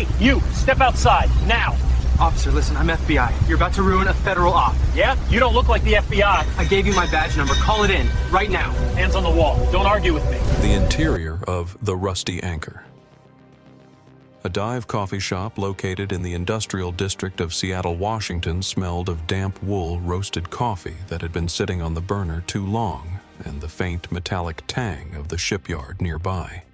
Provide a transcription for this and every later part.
Hey, you, step outside, now. Officer, listen, I'm FBI. You're about to ruin a federal op. Yeah? You don't look like the FBI. I gave you my badge number. Call it in, right now. Hands on the wall. Don't argue with me. The interior of the Rusty Anchor. A dive coffee shop located in the industrial district of Seattle, Washington smelled of damp wool roasted coffee that had been sitting on the burner too long and the faint metallic tang of the shipyard nearby.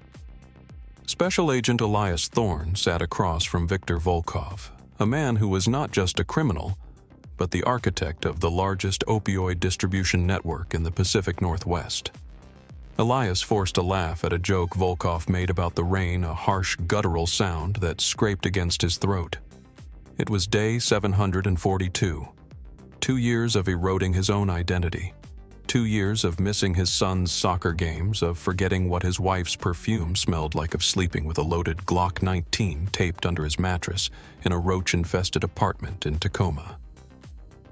Special Agent Elias Thorne sat across from Viktor Volkov, a man who was not just a criminal, but the architect of the largest opioid distribution network in the Pacific Northwest. Elias forced a laugh at a joke Volkov made about the rain, a harsh guttural sound that scraped against his throat. It was day 742. 2 years of eroding his own identity. 2 years of missing his son's soccer games, of forgetting what his wife's perfume smelled like, of sleeping with a loaded Glock 19 taped under his mattress in a roach-infested apartment in Tacoma.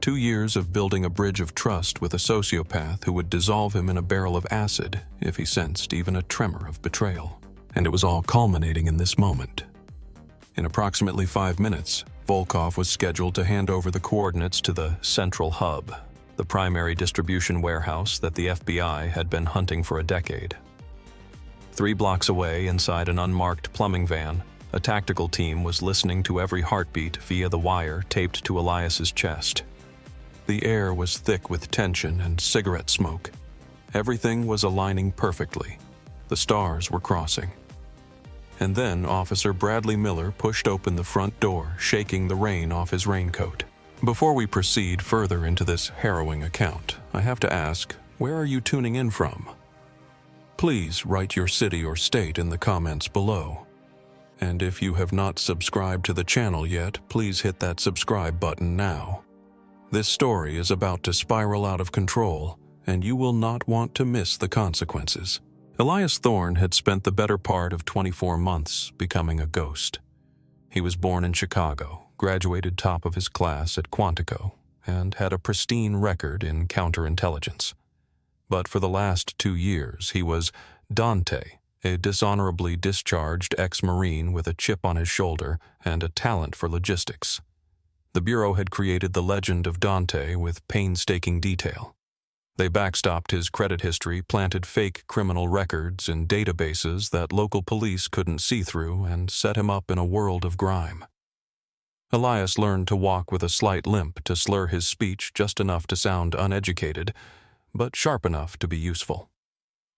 2 years of building a bridge of trust with a sociopath who would dissolve him in a barrel of acid if he sensed even a tremor of betrayal. And it was all culminating in this moment. In approximately 5 minutes, Volkov was scheduled to hand over the coordinates to the Central Hub, the primary distribution warehouse that the FBI had been hunting for a decade. 3 blocks away, inside an unmarked plumbing van, a tactical team was listening to every heartbeat via the wire taped to Elias's chest. The air was thick with tension and cigarette smoke. Everything was aligning perfectly. The stars were crossing. And then Officer Bradley Miller pushed open the front door, shaking the rain off his raincoat. Before we proceed further into this harrowing account, I have to ask, where are you tuning in from? Please write your city or state in the comments below. And if you have not subscribed to the channel yet, please hit that subscribe button now. This story is about to spiral out of control, and you will not want to miss the consequences. Elias Thorne had spent the better part of 24 months becoming a ghost. He was born in Chicago, graduated top of his class at Quantico, and had a pristine record in counterintelligence. But for the last 2 years, he was Dante, a dishonorably discharged ex-Marine with a chip on his shoulder and a talent for logistics. The Bureau had created the legend of Dante with painstaking detail. They backstopped his credit history, planted fake criminal records in databases that local police couldn't see through, and set him up in a world of grime. Elias learned to walk with a slight limp, to slur his speech just enough to sound uneducated, but sharp enough to be useful.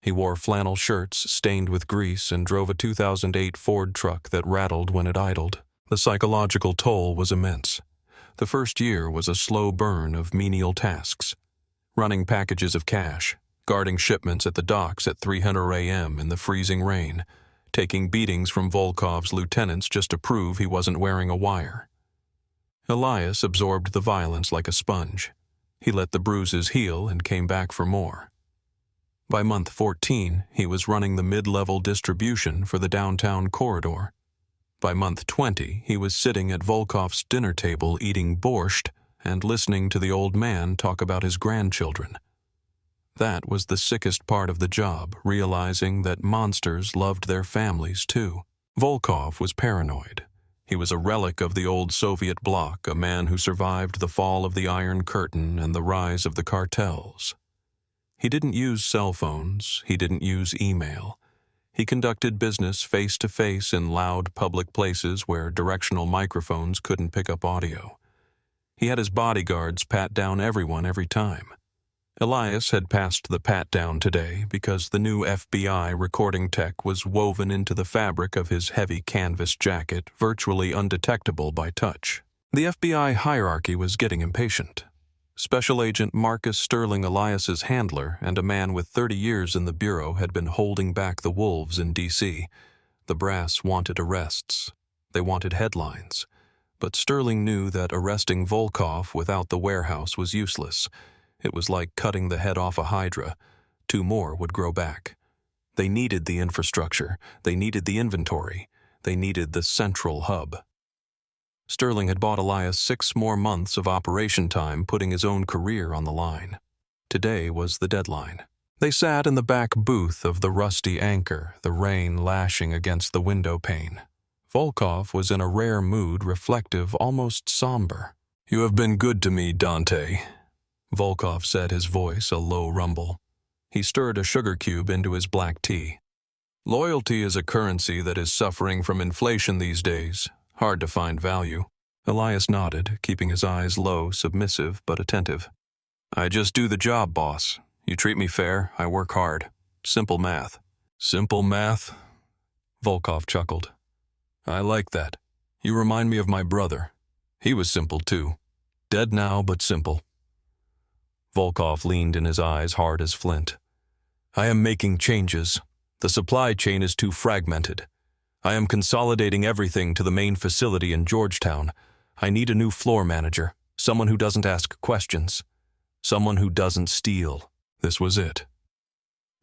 He wore flannel shirts stained with grease and drove a 2008 Ford truck that rattled when it idled. The psychological toll was immense. The first year was a slow burn of menial tasks. Running packages of cash, guarding shipments at the docks at 300 a.m. in the freezing rain, taking beatings from Volkov's lieutenants just to prove he wasn't wearing a wire. Elias absorbed the violence like a sponge. He let the bruises heal and came back for more. By month 14, he was running the mid-level distribution for the downtown corridor. By month 20, he was sitting at Volkov's dinner table eating borscht and listening to the old man talk about his grandchildren. That was the sickest part of the job, realizing that monsters loved their families too. Volkov was paranoid. He was a relic of the old Soviet bloc, a man who survived the fall of the Iron Curtain and the rise of the cartels. He didn't use cell phones. He didn't use email. He conducted business face-to-face in loud public places where directional microphones couldn't pick up audio. He had his bodyguards pat down everyone every time. Elias had passed the pat-down today because the new FBI recording tech was woven into the fabric of his heavy canvas jacket, virtually undetectable by touch. The FBI hierarchy was getting impatient. Special Agent Marcus Sterling, Elias's handler, and a man with 30 years in the Bureau had been holding back the wolves in D.C. The brass wanted arrests. They wanted headlines. But Sterling knew that arresting Volkov without the warehouse was useless. It was like cutting the head off a hydra. 2 more would grow back. They needed the infrastructure. They needed the inventory. They needed the central hub. Sterling had bought Elias 6 more months of operation time, putting his own career on the line. Today was the deadline. They sat in the back booth of the Rusty Anchor, the rain lashing against the window pane. Volkov was in a rare mood, reflective, almost somber. "You have been good to me, Dante," Volkov said, his voice a low rumble. He stirred a sugar cube into his black tea. "Loyalty is a currency that is suffering from inflation these days. Hard to find value." Elias nodded, keeping his eyes low, submissive but attentive. "I just do the job, boss. You treat me fair, I work hard. Simple math." "Simple math?" Volkov chuckled. "I like that. You remind me of my brother. He was simple too. Dead now, but simple." Volkov leaned in his eyes hard as flint. "I am making changes. The supply chain is too fragmented. I am consolidating everything to the main facility in Georgetown. I need a new floor manager, someone who doesn't ask questions, someone who doesn't steal." This was it.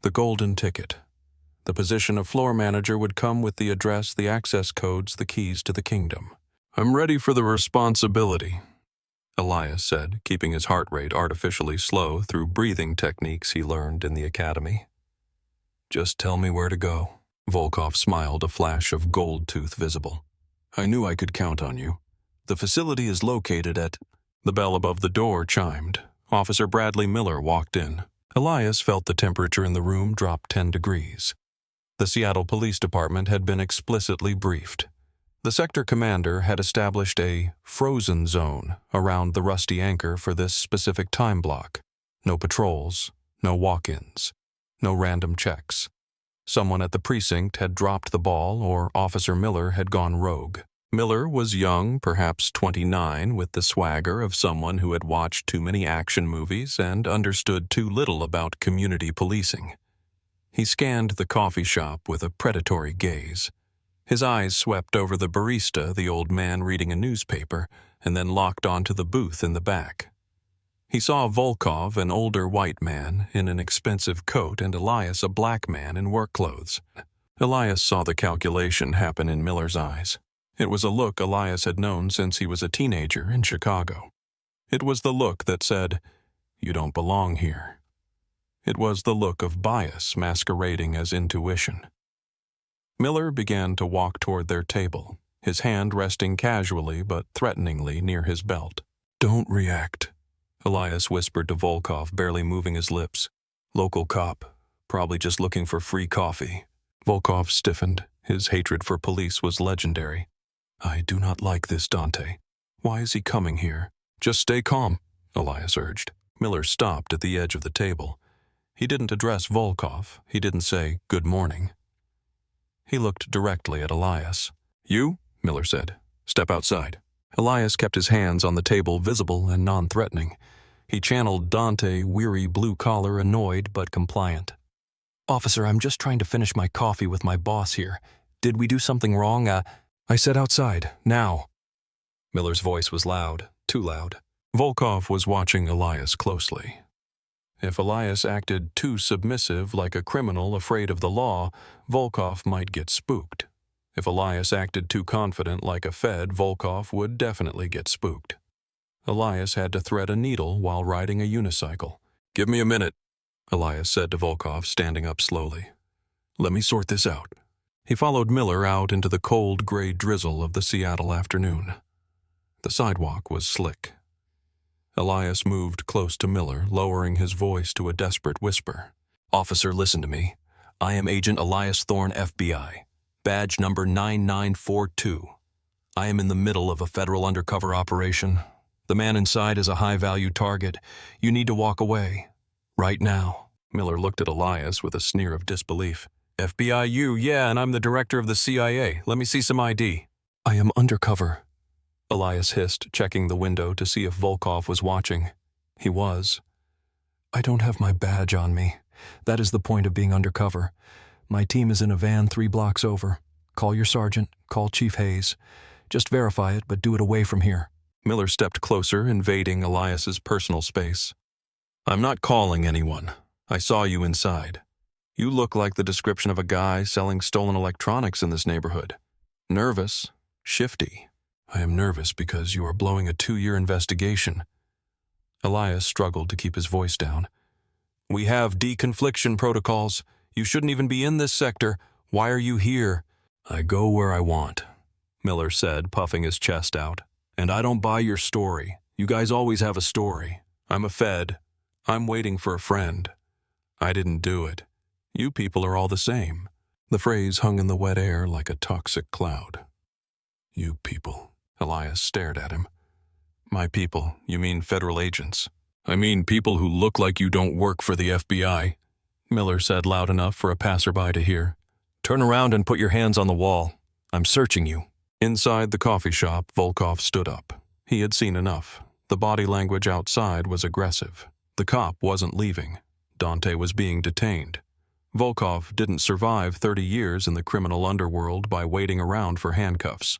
The golden ticket. The position of floor manager would come with the address, the access codes, the keys to the kingdom. "I'm ready for the responsibility," Elias said, keeping his heart rate artificially slow through breathing techniques he learned in the academy. "Just tell me where to go." Volkov smiled, a flash of gold tooth visible. "I knew I could count on you. The facility is located at—" The bell above the door chimed. Officer Bradley Miller walked in. Elias felt the temperature in the room drop 10 degrees. The Seattle Police Department had been explicitly briefed. The sector commander had established a frozen zone around the Rusty Anchor for this specific time block. No patrols, no walk-ins, no random checks. Someone at the precinct had dropped the ball, or Officer Miller had gone rogue. Miller was young, perhaps 29, with the swagger of someone who had watched too many action movies and understood too little about community policing. He scanned the coffee shop with a predatory gaze. His eyes swept over the barista, the old man reading a newspaper, and then locked onto the booth in the back. He saw Volkov, an older white man, in an expensive coat, and Elias, a black man, in work clothes. Elias saw the calculation happen in Miller's eyes. It was a look Elias had known since he was a teenager in Chicago. It was the look that said, "You don't belong here." It was the look of bias masquerading as intuition. Miller began to walk toward their table, his hand resting casually but threateningly near his belt. "Don't react," Elias whispered to Volkov, barely moving his lips. "Local cop, probably just looking for free coffee." Volkov stiffened. His hatred for police was legendary. "I do not like this, Dante. Why is he coming here?" "Just stay calm," Elias urged. Miller stopped at the edge of the table. He didn't address Volkov. He didn't say, "Good morning." He looked directly at Elias. "You," Miller said. "Step outside." Elias kept his hands on the table, visible and non-threatening. He channeled Dante, weary, blue-collar, annoyed but compliant. "Officer, I'm just trying to finish my coffee with my boss here. Did we do something wrong? I said outside, now." Miller's voice was loud, too loud. Volkov was watching Elias closely. If Elias acted too submissive, like a criminal afraid of the law, Volkov might get spooked. If Elias acted too confident, like a Fed, Volkov would definitely get spooked. Elias had to thread a needle while riding a unicycle. "Give me a minute," Elias said to Volkov, standing up slowly. "Let me sort this out." He followed Miller out into the cold, gray drizzle of the Seattle afternoon. The sidewalk was slick. Elias moved close to Miller, lowering his voice to a desperate whisper. "Officer, listen to me. I am Agent Elias Thorne, FBI. Badge number 9942. I am in the middle of a federal undercover operation. The man inside is a high-value target. You need to walk away. Right now." Miller looked at Elias with a sneer of disbelief. "FBI you, yeah, and I'm the director of the CIA. Let me see some ID." "I am undercover," Elias hissed, checking the window to see if Volkov was watching. He was. "I don't have my badge on me. That is the point of being undercover. My team is in a van 3 blocks over. Call your sergeant, call Chief Hayes. Just verify it, but do it away from here." Miller stepped closer, invading Elias's personal space. "I'm not calling anyone. I saw you inside. You look like the description of a guy selling stolen electronics in this neighborhood. Nervous, shifty. I am nervous because you are blowing a 2-year investigation." Elias struggled to keep his voice down. "We have deconfliction protocols. You shouldn't even be in this sector. Why are you here?" "I go where I want. Miller said, puffing his chest out. "And I don't buy your story. You guys always have a story. I'm a Fed. I'm waiting for a friend. I didn't do it. You people are all the same." The phrase hung in the wet air like a toxic cloud. "You people." Elias stared at him. "My people, you mean federal agents?" "I mean people who look like you don't work for the FBI," Miller said loud enough for a passerby to hear. "Turn around and put your hands on the wall. I'm searching you." Inside the coffee shop, Volkov stood up. He had seen enough. The body language outside was aggressive. The cop wasn't leaving. Dante was being detained. Volkov didn't survive 30 years in the criminal underworld by waiting around for handcuffs.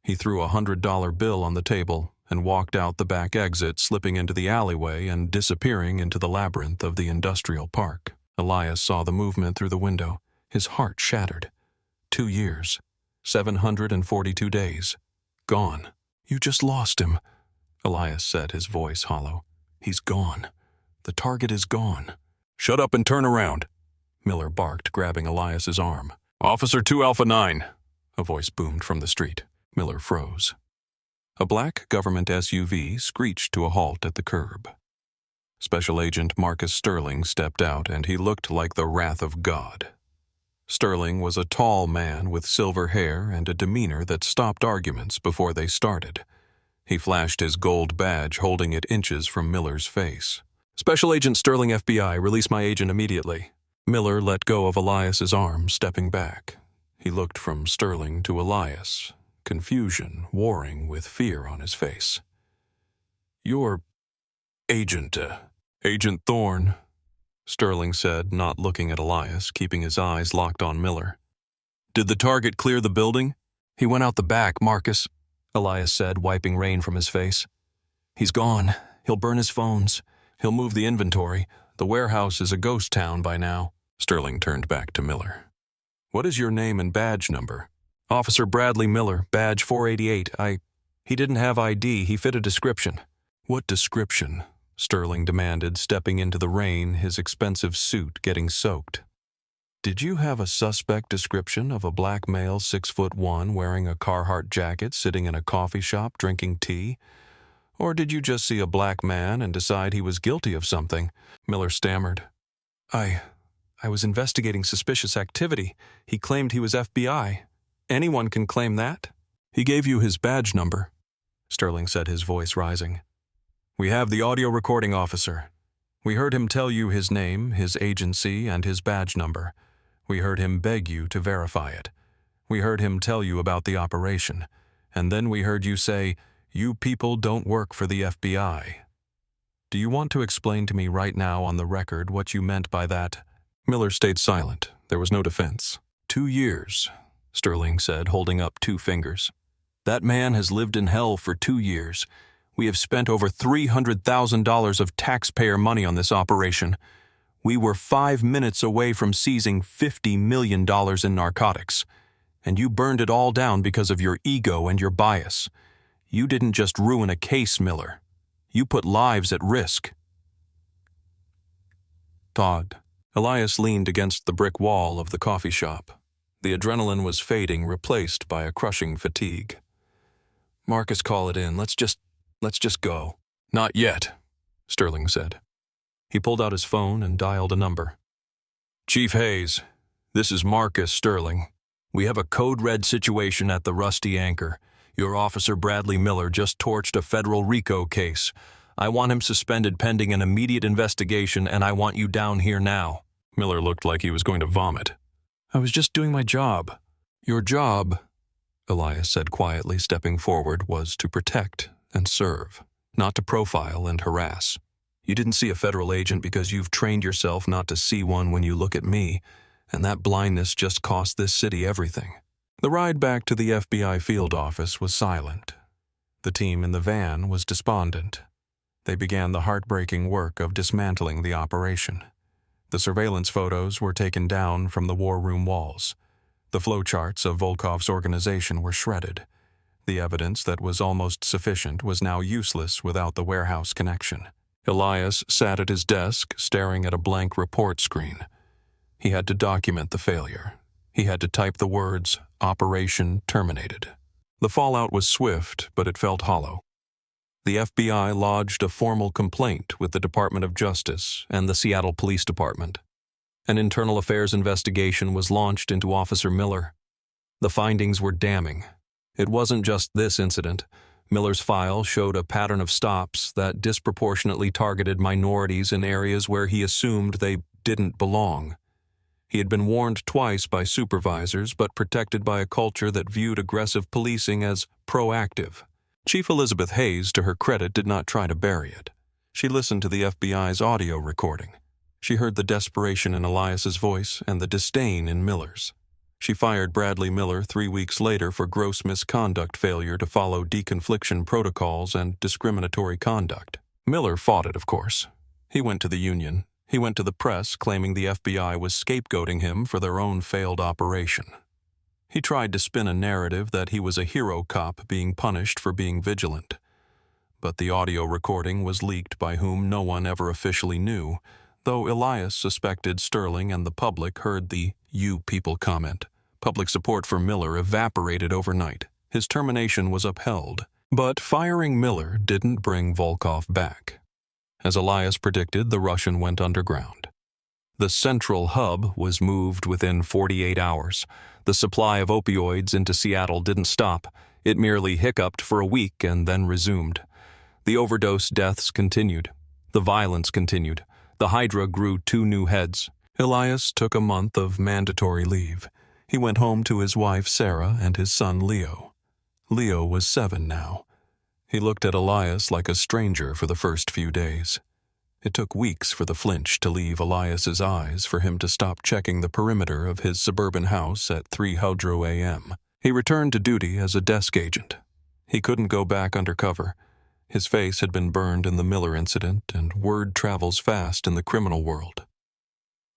He threw a $100 bill on the table and walked out the back exit, slipping into the alleyway and disappearing into the labyrinth of the industrial park. Elias saw the movement through the window. His heart shattered. 2 years. 742 days. Gone. "You just lost him," Elias said, his voice hollow. "He's gone. The target is gone." "Shut up and turn around," Miller barked, grabbing Elias's arm. "Officer 2 Alpha 9, a voice boomed from the street. Miller froze. A black government SUV screeched to a halt at the curb. Special Agent Marcus Sterling stepped out, and he looked like the wrath of God. Sterling was a tall man with silver hair and a demeanor that stopped arguments before they started. He flashed his gold badge, holding it inches from Miller's face. "Special Agent Sterling, FBI, release my agent immediately." Miller let go of Elias's arm, stepping back. He looked from Sterling to Elias, confusion warring with fear on his face. "You're Agent Thorne," Sterling said, not looking at Elias, keeping his eyes locked on Miller. "Did the target clear the building?" "He went out the back, Marcus," Elias said, wiping rain from his face. "He's gone. He'll burn his phones. He'll move the inventory. The warehouse is a ghost town by now." Sterling turned back to Miller. "What is your name and badge number?" "Officer Bradley Miller, badge 488. He didn't have ID. He fit a description." "What description?" Sterling demanded, stepping into the rain, his expensive suit getting soaked. "Did you have a suspect description of a black male 6'1" wearing a Carhartt jacket sitting in a coffee shop drinking tea? Or did you just see a black man and decide he was guilty of something?" Miller stammered. I was investigating suspicious activity. He claimed he was FBI. Anyone can claim that." "He gave you his badge number," Sterling said, his voice rising. "We have the audio recording, officer. We heard him tell you his name, his agency, and his badge number. We heard him beg you to verify it. We heard him tell you about the operation. And then we heard you say, 'You people don't work for the FBI.' Do you want to explain to me right now on the record what you meant by that?" Miller stayed silent. There was no defense. 2 years, Sterling said, holding up 2 fingers. "That man has lived in hell for 2 years. We have spent over $300,000 of taxpayer money on this operation. We were 5 minutes away from seizing $50 million in narcotics. And you burned it all down because of your ego and your bias. You didn't just ruin a case, Miller. You put lives at risk." Thawed. Elias leaned against the brick wall of the coffee shop. The adrenaline was fading, replaced by a crushing fatigue. "Marcus, call it in. Let's just go." "Not yet," Sterling said. He pulled out his phone and dialed a number. "Chief Hayes, this is Marcus Sterling. We have a code red situation at the Rusty Anchor. Your officer Bradley Miller just torched a federal RICO case. I want him suspended pending an immediate investigation, and I want you down here now." Miller looked like he was going to vomit. "I was just doing my job." "Your job," Elias said quietly, stepping forward, "was to protect and serve, not to profile and harass. You didn't see a federal agent because you've trained yourself not to see one when you look at me, and that blindness just cost this city everything." The ride back to the FBI field office was silent. The team in the van was despondent. They began the heartbreaking work of dismantling the operation. The surveillance photos were taken down from the war room walls. The flowcharts of Volkov's organization were shredded. The evidence that was almost sufficient was now useless without the warehouse connection. Elias sat at his desk, staring at a blank report screen. He had to document the failure. He had to type the words, "Operation terminated." The fallout was swift, but it felt hollow. The FBI lodged a formal complaint with the Department of Justice and the Seattle Police Department. An internal affairs investigation was launched into Officer Miller. The findings were damning. It wasn't just this incident. Miller's file showed a pattern of stops that disproportionately targeted minorities in areas where he assumed they didn't belong. He had been warned twice by supervisors, but protected by a culture that viewed aggressive policing as proactive. Chief Elizabeth Hayes, to her credit, did not try to bury it. She listened to the FBI's audio recording. She heard the desperation in Elias's voice and the disdain in Miller's. She fired Bradley Miller 3 weeks later for gross misconduct, failure to follow deconfliction protocols, and discriminatory conduct. Miller fought it, of course. He went to the union. He went to the press, claiming the FBI was scapegoating him for their own failed operation. He tried to spin a narrative that he was a hero cop being punished for being vigilant. But the audio recording was leaked by whom no one ever officially knew, though Elias suspected Sterling and the public heard the "you people" comment. Public support for Miller evaporated overnight. His termination was upheld. But firing Miller didn't bring Volkov back. As Elias predicted, the Russian went underground. The central hub was moved within 48 hours. The supply of opioids into Seattle didn't stop. It merely hiccuped for a week and then resumed. The overdose deaths continued. The violence continued. The Hydra grew 2 new heads. Elias took a month of mandatory leave. He went home to his wife Sarah and his son Leo. Leo was 7 now. He looked at Elias like a stranger for the first few days. It took weeks for the flinch to leave Elias's eyes, for him to stop checking the perimeter of his suburban house at 3:00 a.m. He returned to duty as a desk agent. He couldn't go back undercover. His face had been burned in the Miller incident, and word travels fast in the criminal world.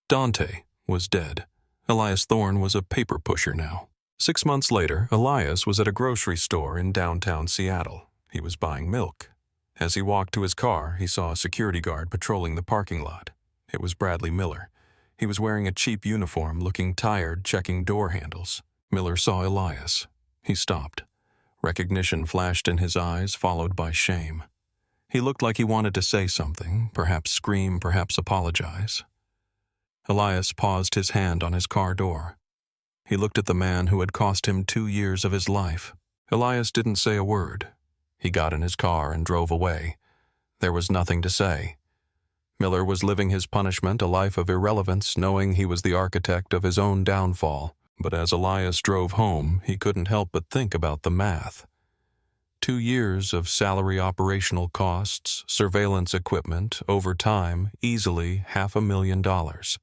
Dante was dead. Elias Thorne was a paper pusher now. 6 months later, Elias was at a grocery store in downtown Seattle. He was buying milk. As he walked to his car, he saw a security guard patrolling the parking lot. It was Bradley Miller. He was wearing a cheap uniform, looking tired, checking door handles. Miller saw Elias. He stopped. Recognition flashed in his eyes, followed by shame. He looked like he wanted to say something, perhaps scream, perhaps apologize. Elias paused his hand on his car door. He looked at the man who had cost him 2 years of his life. Elias didn't say a word. He got in his car and drove away. There was nothing to say. Miller was living his punishment, a life of irrelevance, knowing he was the architect of his own downfall. But as Elias drove home, he couldn't help but think about the math. 2 years of salary operational costs, surveillance equipment, overtime, easily $500,000.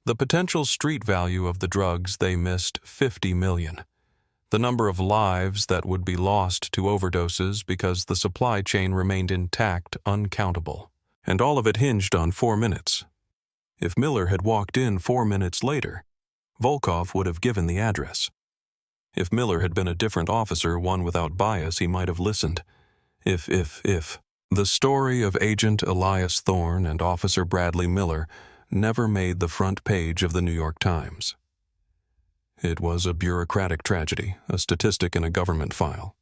The potential street value of the drugs they missed, $50 million. The number of lives that would be lost to overdoses because the supply chain remained intact, uncountable. And all of it hinged on 4 minutes. If Miller had walked in 4 minutes later, Volkov would have given the address. If Miller had been a different officer, one without bias, he might have listened. If. The story of Agent Elias Thorne and Officer Bradley Miller never made the front page of the New York Times. It was a bureaucratic tragedy, a statistic in a government file.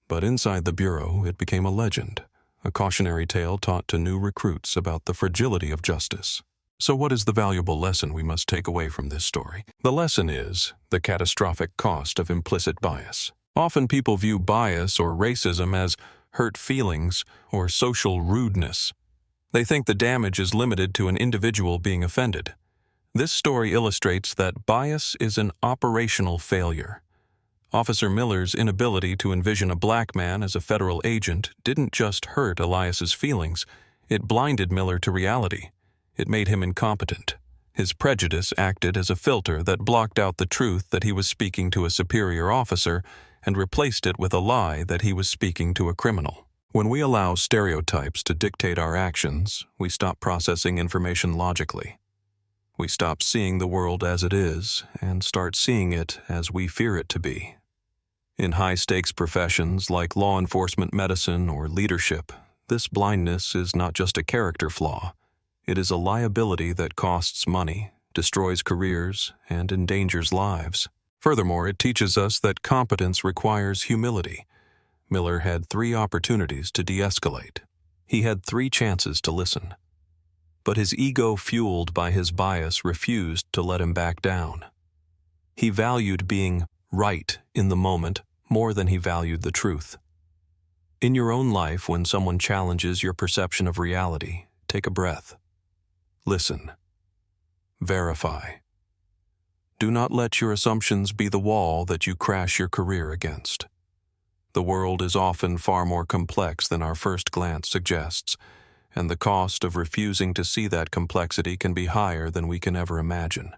But inside the bureau, it became a legend, a cautionary tale taught to new recruits about the fragility of justice. So what is the valuable lesson we must take away from this story? The lesson is the catastrophic cost of implicit bias. Often people view bias or racism as hurt feelings or social rudeness. They think the damage is limited to an individual being offended. This story illustrates that bias is an operational failure. Officer Miller's inability to envision a black man as a federal agent didn't just hurt Elias's feelings, it blinded Miller to reality. It made him incompetent. His prejudice acted as a filter that blocked out the truth that he was speaking to a superior officer and replaced it with a lie that he was speaking to a criminal. When we allow stereotypes to dictate our actions, we stop processing information logically. We stop seeing the world as it is and start seeing it as we fear it to be. In high-stakes professions like law enforcement, medicine, or leadership, this blindness is not just a character flaw. It is a liability that costs money, destroys careers, and endangers lives. Furthermore, it teaches us that competence requires humility. Miller had 3 opportunities to de-escalate. He had 3 chances to listen. But his ego, fueled by his bias, refused to let him back down. He valued being right in the moment more than he valued the truth. In your own life, when someone challenges your perception of reality, take a breath. Listen. Verify. Do not let your assumptions be the wall that you crash your career against. The world is often far more complex than our first glance suggests, and the cost of refusing to see that complexity can be higher than we can ever imagine.